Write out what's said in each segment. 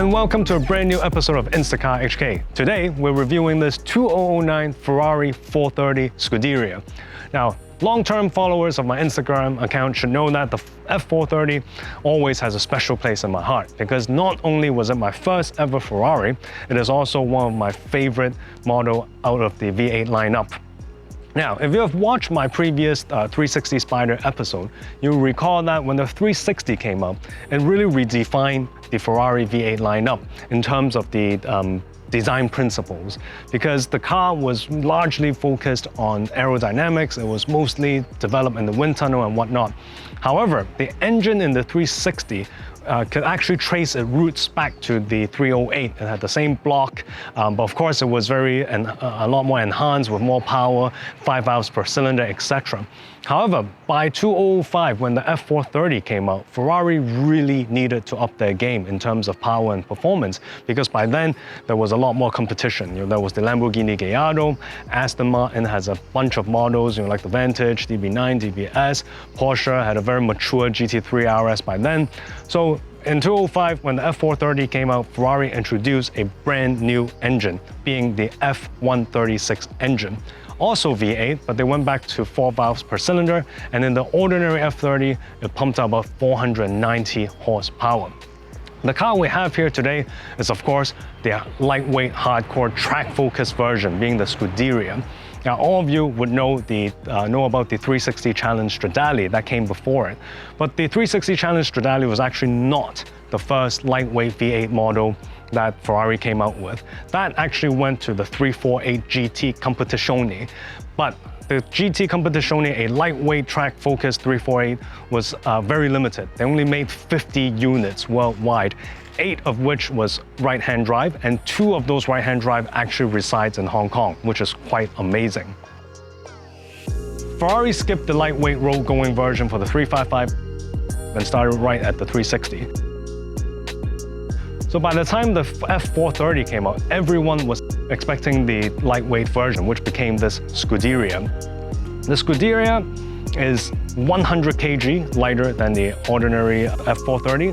and welcome to a brand new episode of Instacar HK. Today, we're reviewing this 2009 Ferrari 430 Scuderia. Now, long-term followers of my Instagram account should know that the F430 always has a special place in my heart because not only was it my first ever Ferrari, it is also one of my favorite model out of the V8 lineup. Now, if you have watched my previous 360 Spider episode, you'll recall that when the 360 came up, it really redefined the Ferrari V8 lineup in terms of the design principles, because the car was largely focused on aerodynamics. It was mostly developed in the wind tunnel and whatnot. However, the engine in the 360 could actually trace its roots back to the 308. It had the same block, but of course it was a lot more enhanced with more power, 5 valves per cylinder, etc. However, by 2005, when the F430 came out, Ferrari really needed to up their game in terms of power and performance, because by then there was a lot more competition. There was the Lamborghini Gallardo, Aston Martin has a bunch of models, like the Vantage, DB9, DBS, Porsche had a very mature GT3 RS by then. So in 2005, when the F430 came out, Ferrari introduced a brand new engine, being the F136 engine. Also V8, but they went back to 4 valves per cylinder, and in the ordinary F30, it pumped out about 490 horsepower. The car we have here today is, of course, the lightweight, hardcore, track-focused version, being the Scuderia. Now, all of you would know about the 360 Challenge Stradale that came before it, but the 360 Challenge Stradale was actually not the first lightweight V8 model that Ferrari came out with. That actually went to the 348 GT Competizione, but the GT Competizione, a lightweight track-focused 348, was very limited. They only made 50 units worldwide, 8 of which was right-hand drive, and 2 of those right-hand drive actually resides in Hong Kong, which is quite amazing. Ferrari skipped the lightweight road-going version for the 355 and started right at the 360. So by the time the F430 came out, everyone was expecting the lightweight version, which became this Scuderia. The Scuderia is 100 kg lighter than the ordinary F430.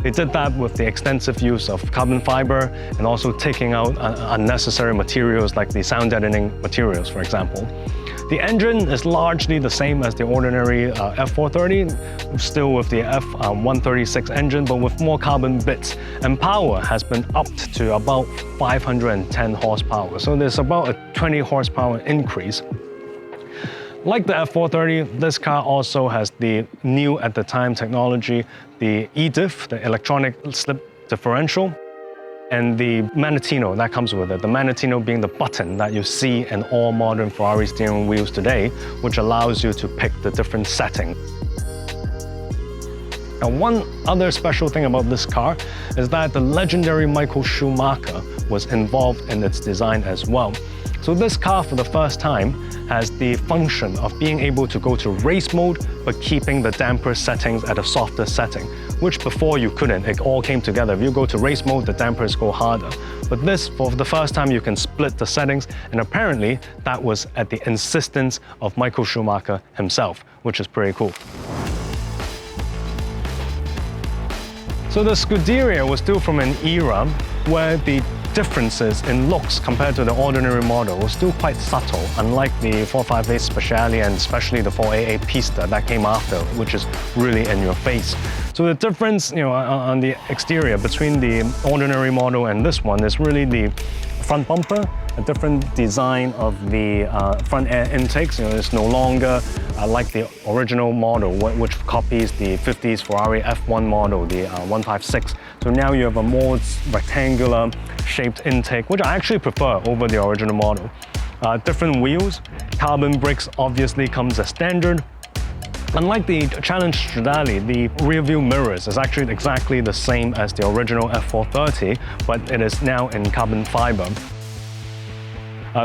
They did that with the extensive use of carbon fiber and also taking out unnecessary materials like the sound deadening materials, for example. The engine is largely the same as the ordinary F430, still with the F136 engine, but with more carbon bits. And power has been upped to about 510 horsepower. So there's about a 20 horsepower increase. Like the F430, this car also has the new at the time technology, the eDiff, the electronic slip differential, and the Manettino that comes with it. The Manettino being the button that you see in all modern Ferrari steering wheels today, which allows you to pick the different settings. Now, one other special thing about this car is that the legendary Michael Schumacher was involved in its design as well. So this car, for the first time, has the function of being able to go to race mode, but keeping the damper settings at a softer setting, which before you couldn't. It all came together. If you go to race mode, the dampers go harder. But this, for the first time, you can split the settings, and apparently that was at the insistence of Michael Schumacher himself, which is pretty cool. So the Scuderia was still from an era where the differences in looks compared to the ordinary model was still quite subtle, unlike the 458 Speciale and especially the 488 Pista that came after, which is really in your face. So the difference, on the exterior between the ordinary model and this one is really the front bumper, a different design of the front air intakes. It's no longer like the original model, which copies the 50s Ferrari F1 model, the 156. So now you have a more rectangular shaped intake, which I actually prefer over the original model. Different wheels, carbon brakes obviously comes as standard. Unlike the Challenge Stradale, the rear view mirrors is actually exactly the same as the original F430, but it is now in carbon fiber.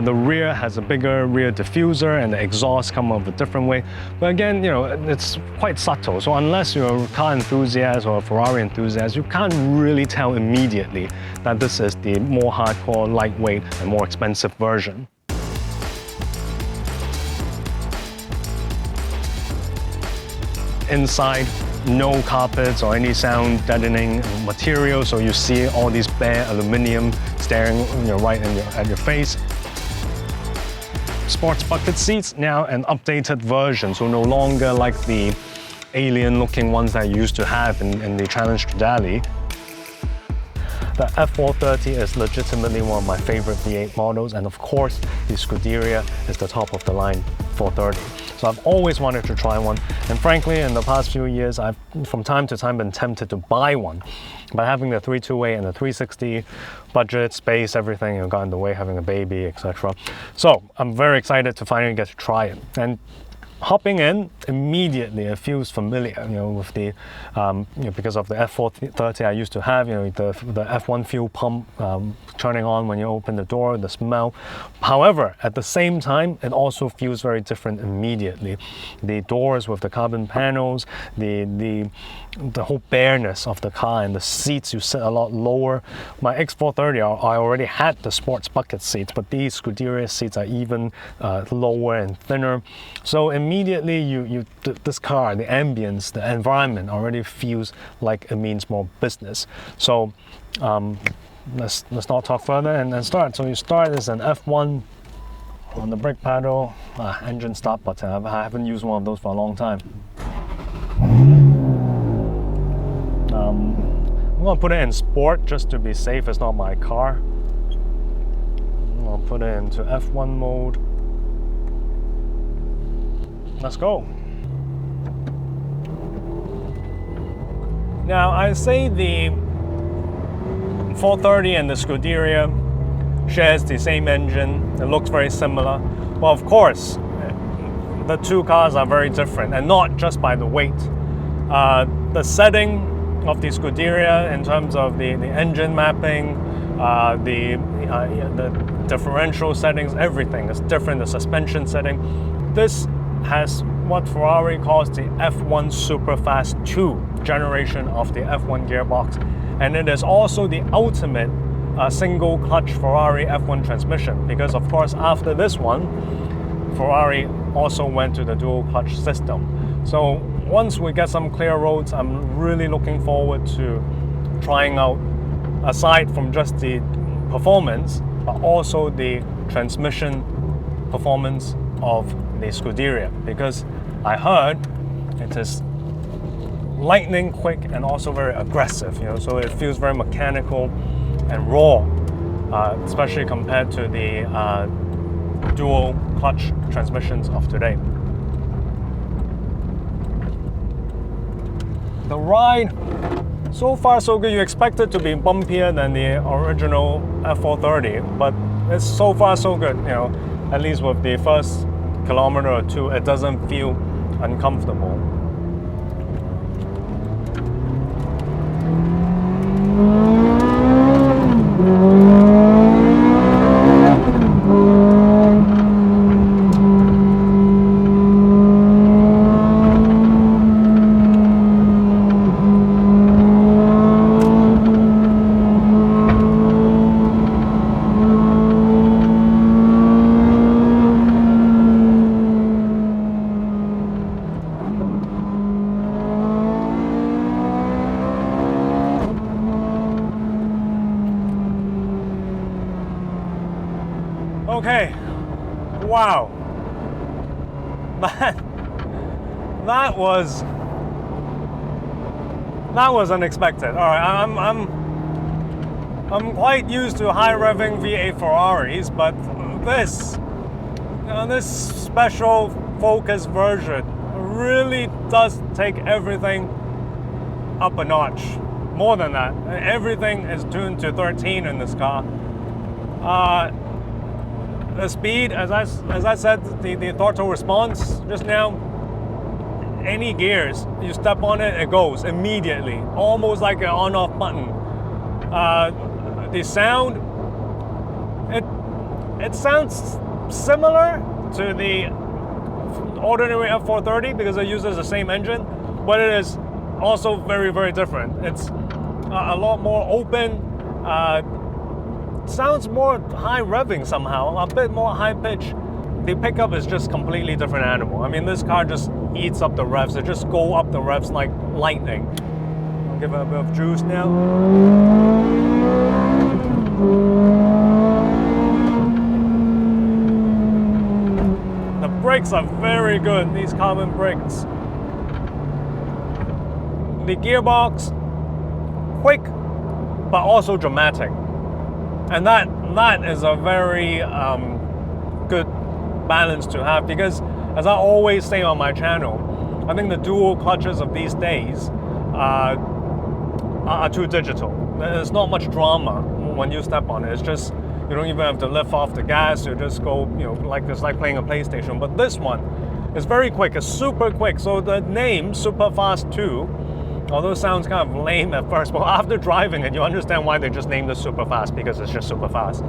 The rear has a bigger rear diffuser and the exhaust come up a different way. But again, it's quite subtle. So unless you're a car enthusiast or a Ferrari enthusiast, you can't really tell immediately that this is the more hardcore, lightweight, and more expensive version. Inside, no carpets or any sound deadening material, so you see all these bare aluminum staring right at your face. Sports bucket seats, now an updated version, so no longer like the alien-looking ones that you used to have in the Challenge Stradale. The F430 is legitimately one of my favorite V8 models, and of course, the Scuderia is the top of the line 430. So I've always wanted to try one, and frankly, in the past few years, I've from time to time been tempted to buy one. But having the 328 and the 360, budget, space, everything got in the way, having a baby, etc. So I'm very excited to finally get to try it. And hopping in, immediately it feels familiar, with the, because of the F430 I used to have, the F1 fuel pump turning on when you open the door, the smell. However, at the same time, it also feels very different immediately. The doors with the carbon panels, the whole bareness of the car, and the seats, you sit a lot lower. My X430, I already had the sports bucket seats, but these Scuderia seats are even lower and thinner. So immediately this car, the ambience, the environment already feels like it means more business. So let's not talk further and start. So you start as an F1 on the brake pedal, engine start button. I haven't used one of those for a long time. I'm gonna put it in sport just to be safe. It's not my car. I'll put it into F1 mode. Let's go. Now, I say the 430 and the Scuderia shares the same engine. It looks very similar. Well, of course, the two cars are very different, and not just by the weight. The setting of the Scuderia in terms of the engine mapping, the differential settings, everything is different. The suspension setting. This has what Ferrari calls the F1 Superfast 2 generation of the F1 gearbox, and it is also the ultimate single clutch Ferrari F1 transmission, because of course after this one Ferrari also went to the dual clutch system. So once we get some clear roads, I'm really looking forward to trying out, aside from just the performance, but also the transmission performance of the Scuderia, because I heard it is lightning quick and also very aggressive, so it feels very mechanical and raw, especially compared to the dual clutch transmissions of today. The ride, so far so good. You expect it to be bumpier than the original F430, but it's so far so good. At least with the first kilometer or two, it doesn't feel uncomfortable. Okay, wow, that was unexpected. All right, I'm quite used to high revving V8 Ferraris, but this special Focus version really does take everything up a notch. More than that, everything is tuned to 13 in this car. The speed, as I said, the throttle response just now, any gears, you step on it, it goes immediately, almost like an on-off button. The sound, it sounds similar to the ordinary F430 because it uses the same engine, but it is also very, very different. It's a lot more open, sounds more high revving somehow, a bit more high pitch. the pickup is just completely different animal. I mean, this car just eats up the revs. It just go up the revs like lightning. I'll give it a bit of juice now. The brakes are very good, these carbon brakes. The gearbox, quick, but also dramatic. And that is a very good balance to have, because as I always say on my channel, I think the dual clutches of these days are too digital. There's not much drama when you step on it. It's just, you don't even have to lift off the gas. You just go, like it's like playing a PlayStation. But this one is very quick. It's super quick. So the name Super Fast 2, although it sounds kind of lame at first, but after driving it, you understand why they just named it Super Fast, because it's just super fast.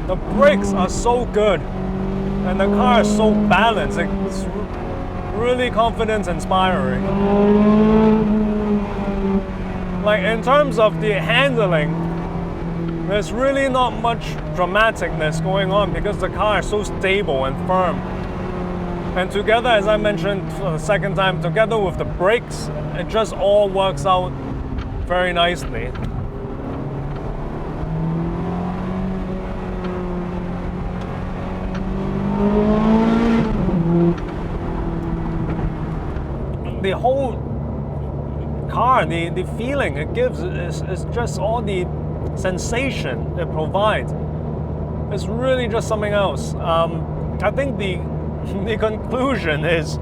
The brakes are so good, and the car is so balanced. It's really confidence inspiring. Like, in terms of the handling, there's really not much dramaticness going on because the car is so stable and firm. And together, as I mentioned for the second time, together with the brakes, it just all works out very nicely. The whole car, the feeling it gives is just all the sensation it provides. It's really just something else. I think the conclusion is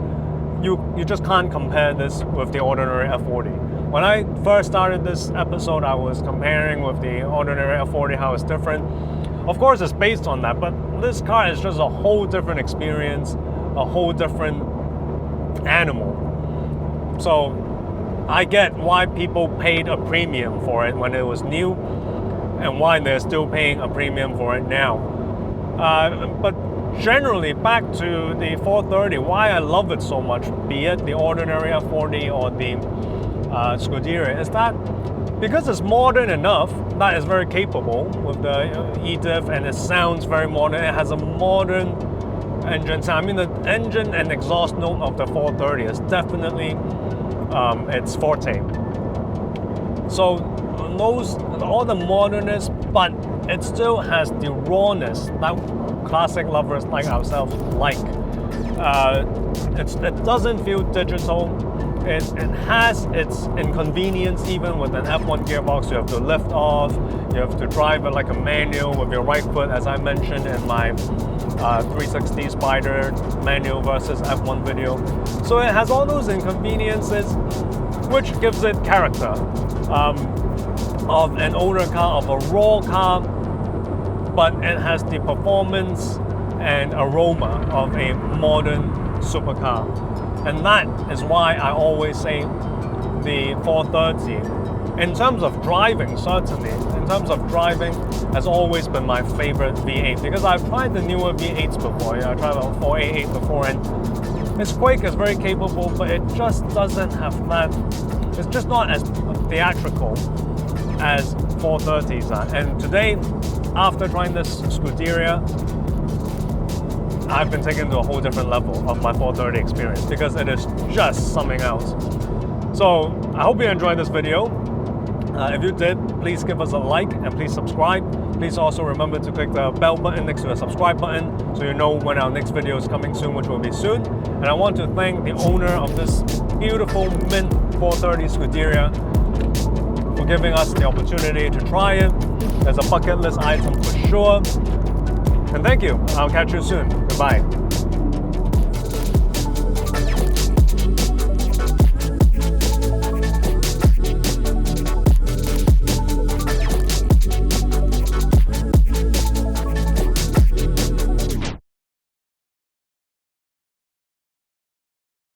you just can't compare this with the ordinary F40. When I first started this episode, I was comparing with the ordinary F40, how it's different. Of course, it's based on that, but this car is just a whole different experience, a whole different animal. So I get why people paid a premium for it when it was new, and why they're still paying a premium for it now. But generally, back to the 430, why I love it so much, be it the ordinary F40 or the Scuderia, is that because it's modern enough, that is very capable with the e-diff, and it sounds very modern. It has a modern engine sound. I mean, the engine and exhaust note of the 430 is definitely its forte. So those, all the modernness, but it still has the rawness that classic lovers like ourselves like. It doesn't feel digital. It has its inconvenience. Even with an F1 gearbox, you have to lift off, you have to drive it like a manual with your right foot, as I mentioned in my 360 Spider manual versus F1 video. So it has all those inconveniences, which gives it character of an older car, of a raw car, but it has the performance and aroma of a modern supercar. And that is why I always say the 430, in terms of driving, certainly, in terms of driving, has always been my favorite V8, because I've tried the newer V8s before. I tried a 488 before, and it's quick, it's very capable, but it just doesn't have that, it's just not as theatrical as 430s are. And today, after trying this Scuderia, I've been taken to a whole different level of my 430 experience, because it is just something else. So I hope you enjoyed this video. If you did, please give us a like and please subscribe. Please also remember to click the bell button next to the subscribe button so you know when our next video is coming soon, which will be soon. And I want to thank the owner of this beautiful mint 430 Scuderia for giving us the opportunity to try it. There's a bucket list item for sure. And thank you. I'll catch you soon. Goodbye.